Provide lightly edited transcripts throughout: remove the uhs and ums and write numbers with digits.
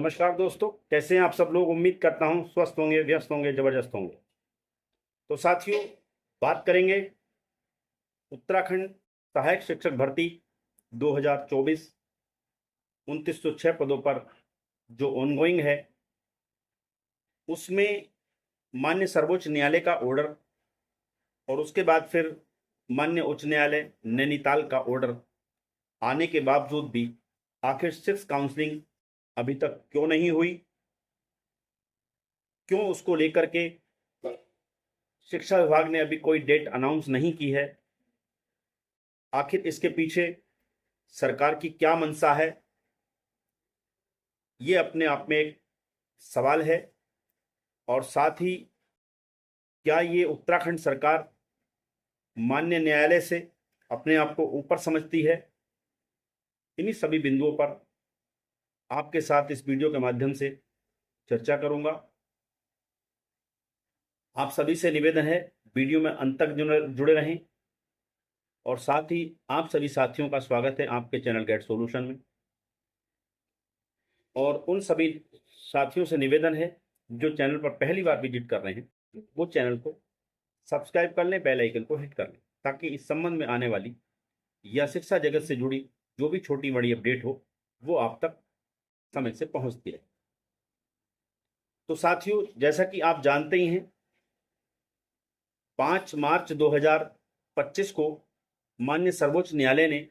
नमस्कार दोस्तों, कैसे हैं आप सब लोग। उम्मीद करता हूं स्वस्थ होंगे, व्यस्त होंगे, जबरदस्त होंगे। तो साथियों, बात करेंगे उत्तराखंड सहायक शिक्षक भर्ती 2024 2906 पदों पर जो ऑनगोइंग है, उसमें माननीय सर्वोच्च न्यायालय का ऑर्डर और उसके बाद फिर माननीय उच्च न्यायालय नैनीताल का ऑर्डर आने के बावजूद भी आखिर 6 काउंसलिंग अभी तक क्यों नहीं हुई, क्यों उसको लेकर के शिक्षा विभाग ने अभी कोई डेट अनाउंस नहीं की है, आखिर इसके पीछे सरकार की क्या मंशा है, ये अपने आप में एक सवाल है। और साथ ही क्या ये उत्तराखंड सरकार माननीय न्यायालय से अपने आप को ऊपर समझती है, इन्हीं सभी बिंदुओं पर आपके साथ इस वीडियो के माध्यम से चर्चा करूंगा। आप सभी से निवेदन है, वीडियो में अंत तक जुड़े रहें। और साथ ही आप सभी साथियों का स्वागत है आपके चैनल गेट सॉल्यूशन में। और उन सभी साथियों से निवेदन है जो चैनल पर पहली बार विजिट कर रहे हैं, वो चैनल को सब्सक्राइब कर लें, बेल आइकन को हिट कर लें, ताकि इस संबंध में आने वाली या शिक्षा जगत से जुड़ी जो भी छोटी बड़ी अपडेट हो वो आप तक समय से पहुंचती रहे। तो साथियों, जैसा कि आप जानते ही हैं, 5 मार्च 2025 को माननीय सर्वोच्च न्यायालय ने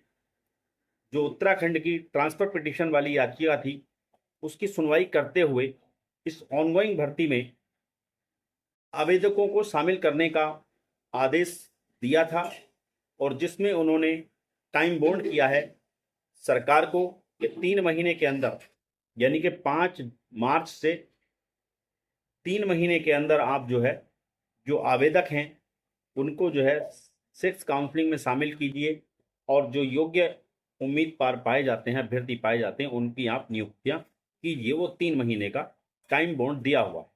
जो उत्तराखंड की ट्रांसफर पिटीशन वाली याचिका थी, उसकी सुनवाई करते हुए इस ऑनगोइंग भर्ती में आवेदकों को शामिल करने का आदेश दिया था, और जिसमें उन्होंने टाइम बाउंड किया है सरकार को कि 3 महीने के अंदर, यानी कि 5 मार्च से 3 महीने के अंदर आप जो आवेदक हैं उनको 6 काउंसलिंग में शामिल कीजिए, और जो योग्य उम्मीदवार पाए जाते हैं, अभ्यर्थी पाए जाते हैं, उनकी आप नियुक्तियां कीजिए। वो 3 महीने का टाइम बाउंड दिया हुआ है।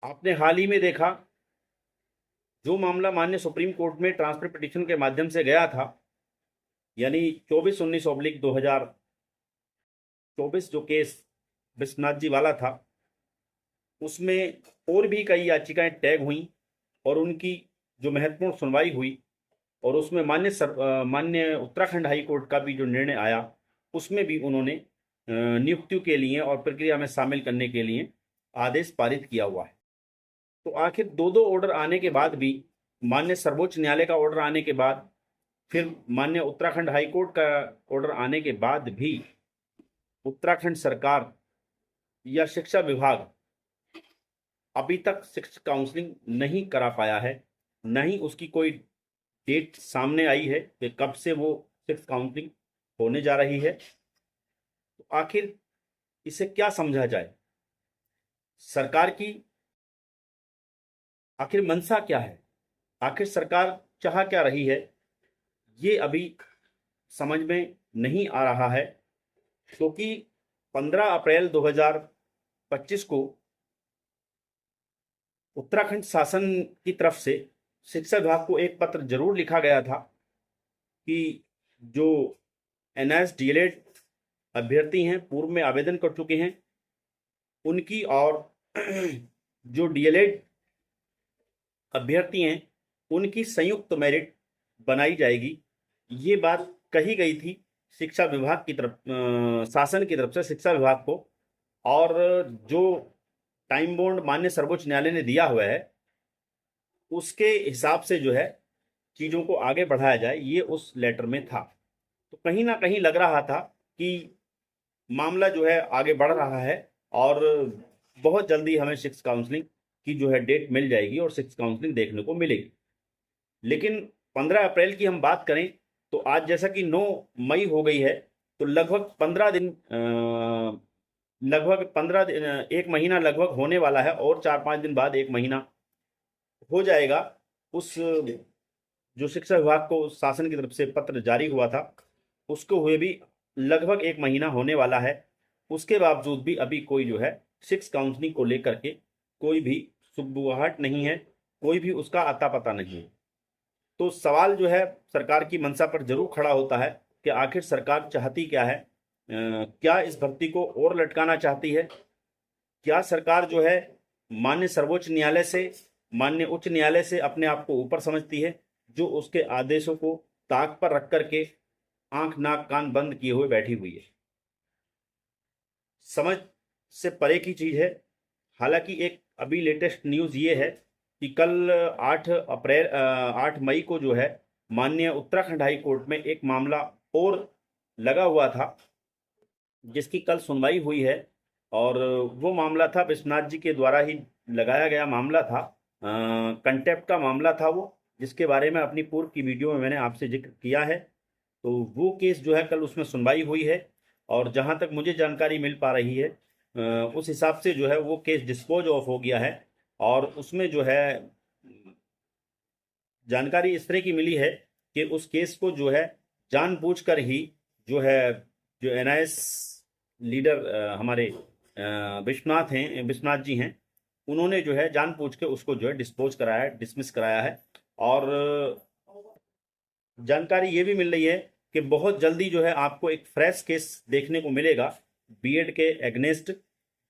आपने हाल ही में देखा, जो मामला माननीय सुप्रीम कोर्ट में ट्रांसफर पिटीशन के माध्यम से गया था, यानी 24/19/2024 जो केस विश्वनाथ जी वाला था, उसमें और भी कई याचिकाएं टैग हुई और उनकी जो महत्वपूर्ण सुनवाई हुई, और उसमें माननीय उत्तराखंड हाई कोर्ट का भी जो निर्णय आया, उसमें भी उन्होंने नियुक्तियों के लिए और प्रक्रिया में शामिल करने के लिए आदेश पारित किया हुआ है। तो आखिर दो ऑर्डर आने के बाद भी, माननीय सर्वोच्च न्यायालय का ऑर्डर आने के बाद, फिर माननीय उत्तराखंड हाई कोर्ट का ऑर्डर आने के बाद भी उत्तराखंड सरकार या शिक्षा विभाग अभी तक 6 काउंसलिंग नहीं करा पाया है। नहीं उसकी कोई डेट सामने आई है कि कब से वो 6 काउंसलिंग होने जा रही है। तो आखिर इसे क्या समझा जाए, सरकार की आखिर मंशा क्या है, आखिर सरकार चाह क्या रही है, ये अभी समझ में नहीं आ रहा है। क्योंकि 15 अप्रैल 2025 को उत्तराखंड शासन की तरफ से शिक्षा विभाग को एक पत्र जरूर लिखा गया था कि जो NIS DLED अभ्यर्थी हैं, पूर्व में आवेदन कर चुके हैं, उनकी और जो DLED अभ्यर्थी हैं उनकी संयुक्त मेरिट बनाई जाएगी। ये बात कही गई थी शिक्षा विभाग की तरफ, शासन की तरफ से शिक्षा विभाग को। और जो टाइम बाउंड माननीय सर्वोच्च न्यायालय ने दिया हुआ है, उसके हिसाब से चीज़ों को आगे बढ़ाया जाए, ये उस लेटर में था। तो कहीं ना कहीं लग रहा था कि मामला आगे बढ़ रहा है और बहुत जल्दी हमें 6 काउंसलिंग की डेट मिल जाएगी और 6 काउंसलिंग देखने को मिलेगी। लेकिन 15 अप्रैल की हम बात करें तो आज जैसा कि 9 मई हो गई है, तो लगभग 15 दिन, एक महीना लगभग होने वाला है, और 4-5 दिन बाद 1 महीना हो जाएगा उस जो शिक्षा विभाग को शासन की तरफ से पत्र जारी हुआ था, उसको हुए भी लगभग 1 महीना होने वाला है। उसके बावजूद भी अभी कोई 6 काउंसलिंग को लेकर के कोई भी सुगबुगाहट नहीं है, कोई भी उसका अता पता नहीं है। तो सवाल सरकार की मंशा पर जरूर खड़ा होता है कि आखिर सरकार चाहती क्या है, क्या इस भर्ती को और लटकाना चाहती है? क्या सरकार जो है माननीय सर्वोच्च न्यायालय से, माननीय उच्च न्यायालय से अपने आप को ऊपर समझती है, जो उसके आदेशों को ताक पर रख करके आंख नाक कान बंद किए हुए बैठी हुई है? समझ से परे की चीज है। हालांकि एक अभी लेटेस्ट न्यूज़ ये है कि कल 8 मई को जो है माननीय उत्तराखंड हाई कोर्ट में एक मामला और लगा हुआ था, जिसकी कल सुनवाई हुई है। और वो मामला था विश्वनाथ जी के द्वारा ही लगाया गया मामला था, कंटेप्ट का मामला था वो, जिसके बारे में अपनी पूर्व की वीडियो में मैंने आपसे जिक्र किया है। तो वो केस जो है कल उसमें सुनवाई हुई है, और जहाँ तक मुझे जानकारी मिल पा रही है उस हिसाब से जो है वो केस डिस्पोज ऑफ हो गया है। और उसमें जो है जानकारी इस तरह की मिली है कि उस केस को जो है जानबूझकर ही जो है, जो एनआईएस लीडर हमारे विश्वनाथ हैं, विश्वनाथ जी हैं, उन्होंने जो है जानबूझ के उसको जो है डिस्पोज कराया है, डिसमिस कराया है। और जानकारी ये भी मिल रही है कि बहुत जल्दी जो है आपको एक फ्रेश केस देखने को मिलेगा बीएड के एग्नेस्ट।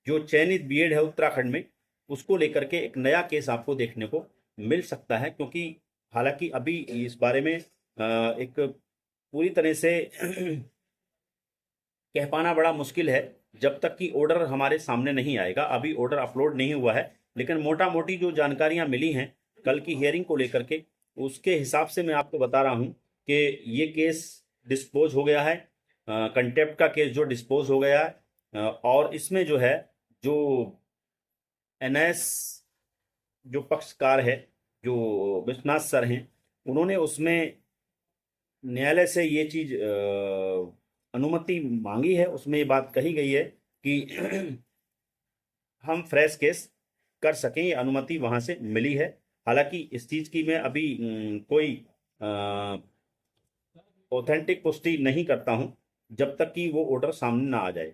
जो चयनित बीएड है उत्तराखंड में, उसको लेकर के एक नया केस आपको देखने को मिल सकता है। क्योंकि हालांकि अभी इस बारे में एक पूरी तरह से कह पाना बड़ा मुश्किल है, जब तक कि ऑर्डर हमारे सामने नहीं आएगा। अभी ऑर्डर अपलोड नहीं हुआ है, लेकिन मोटा मोटी जो जानकारियां मिली हैं कल की हियरिंग को लेकर के, उसके हिसाब से मैं आपको बता रहा हूं कि ये केस डिस्पोज हो गया है, कंटेप्ट का केस जो डिस्पोज हो गया है। और इसमें जो है, जो एनएस जो पक्षकार है, जो विश्वनाथ सर हैं, उन्होंने उसमें न्यायालय से ये चीज अनुमति मांगी है। उसमें ये बात कही गई है कि हम फ्रेश केस कर सकें, ये अनुमति वहां से मिली है। हालांकि इस चीज की मैं अभी कोई ऑथेंटिक पुष्टि नहीं करता हूं, जब तक कि वो ऑर्डर सामने ना आ जाए।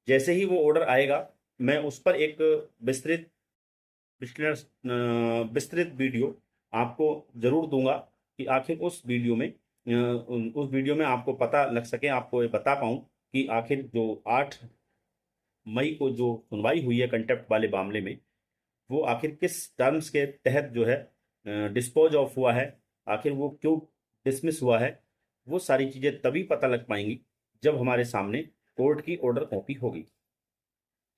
जैसे ही वो ऑर्डर आएगा, मैं उस पर एक विस्तृत विस्तृत वीडियो आपको जरूर दूंगा, कि आखिर उस वीडियो में आपको पता लग सके, आपको ये बता पाऊं कि आखिर जो 8 मई को जो सुनवाई हुई है कंटेप्ट वाले मामले में, वो आखिर किस टर्म्स के तहत जो है डिस्पोज ऑफ हुआ है, आखिर वो क्यों डिसमिस हुआ है। वो सारी चीज़ें तभी पता लग पाएंगी जब हमारे सामने कोर्ट की ऑर्डर कॉपी होगी।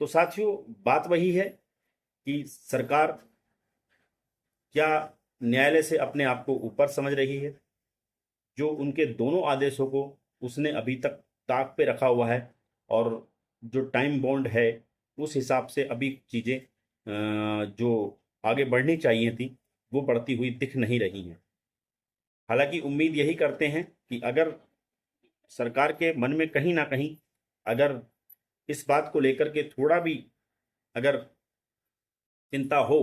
तो साथियों, बात वही है कि सरकार क्या न्यायालय से अपने आप को ऊपर समझ रही है, जो उनके दोनों आदेशों को उसने अभी तक ताक पे रखा हुआ है, और जो टाइम बॉन्ड है उस हिसाब से अभी चीज़ें जो आगे बढ़नी चाहिए थी, वो बढ़ती हुई दिख नहीं रही हैं। हालांकि उम्मीद यही करते हैं कि अगर सरकार के मन में कहीं ना कहीं अगर इस बात को लेकर के थोड़ा भी अगर चिंता हो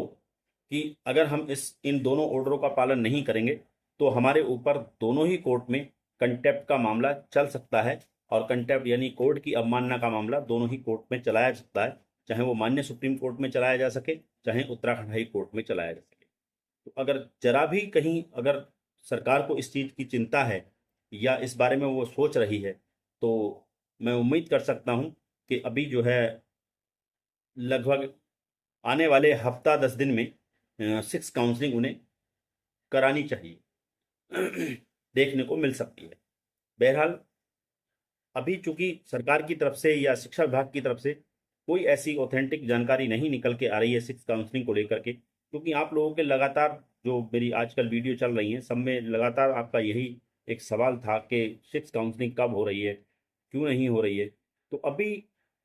कि अगर हम इन दोनों ऑर्डरों का पालन नहीं करेंगे, तो हमारे ऊपर दोनों ही कोर्ट में कंटेप्ट का मामला चल सकता है। और कंटेप्ट यानी कोर्ट की अवमानना का मामला दोनों ही कोर्ट में चलाया जा सकता है, चाहे वो माननीय सुप्रीम कोर्ट में चलाया जा सके, चाहे उत्तराखंड हाई कोर्ट में चलाया जा सके। तो अगर जरा भी कहीं अगर सरकार को इस चीज़ की चिंता है, या इस बारे में वो सोच रही है, तो मैं उम्मीद कर सकता हूँ कि अभी जो है लगभग आने वाले हफ्ता 10 दिन में 6 काउंसलिंग उन्हें करानी चाहिए, देखने को मिल सकती है। बहरहाल अभी चूंकि सरकार की तरफ से या शिक्षा विभाग की तरफ से कोई ऐसी ऑथेंटिक जानकारी नहीं निकल के आ रही है 6 काउंसलिंग को लेकर के, क्योंकि आप लोगों के लगातार जो मेरी आजकल वीडियो चल रही हैं, सब में लगातार आपका यही एक सवाल था कि 6 काउंसलिंग कब हो रही है, क्यों नहीं हो रही है। तो अभी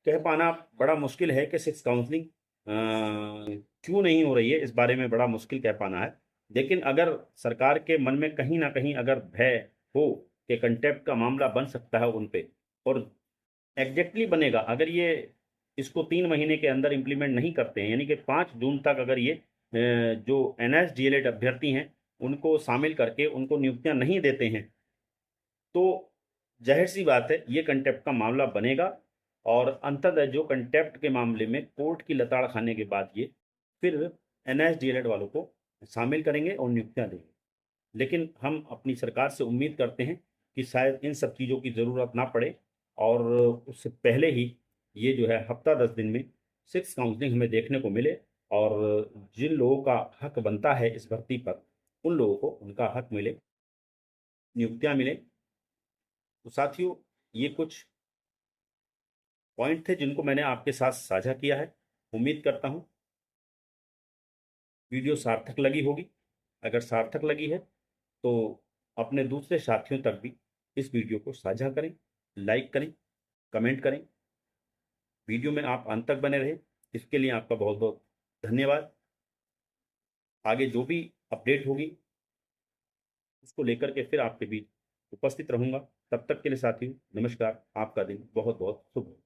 कह पाना बड़ा मुश्किल है कि 6 काउंसलिंग क्यों नहीं हो रही है, इस बारे में बड़ा मुश्किल कह पाना है। लेकिन अगर सरकार के मन में कहीं ना कहीं अगर भय हो कि कंटेप्ट का मामला बन सकता है उन पे, और एग्जैक्टली बनेगा, अगर ये इसको 3 महीने के अंदर इम्प्लीमेंट नहीं करते हैं, यानी कि 5 जून तक अगर ये जो एनएस डीएलएड अभ्यर्थी हैं उनको शामिल करके उनको नियुक्तियां नहीं देते हैं, तो जाहिर सी बात है ये कंटेप्ट का मामला बनेगा। और अंततः जो कंटेप्ट के मामले में कोर्ट की लताड़ खाने के बाद ये फिर एनएस डीएलएड वालों को शामिल करेंगे और नियुक्तियां देंगे। लेकिन हम अपनी सरकार से उम्मीद करते हैं कि शायद इन सब चीज़ों की ज़रूरत ना पड़े, और उससे पहले ही ये जो है हफ्ता 10 दिन में 6 काउंसलिंग हमें देखने को मिले और जिन लोगों का हक बनता है इस भर्ती पर उन लोगों को उनका हक मिले, नियुक्तियां मिले। तो साथियों, ये कुछ पॉइंट थे जिनको मैंने आपके साथ साझा किया है। उम्मीद करता हूँ वीडियो सार्थक लगी होगी। अगर सार्थक लगी है तो अपने दूसरे साथियों तक भी इस वीडियो को साझा करें, लाइक करें, कमेंट करें। वीडियो में आप अंत तक बने रहे, इसके लिए आपका बहुत बहुत धन्यवाद। आगे जो भी अपडेट होगी उसको लेकर के फिर आपके बीच उपस्थित रहूंगा। तब तक के लिए साथियों, नमस्कार। आपका दिन बहुत बहुत शुभ हो।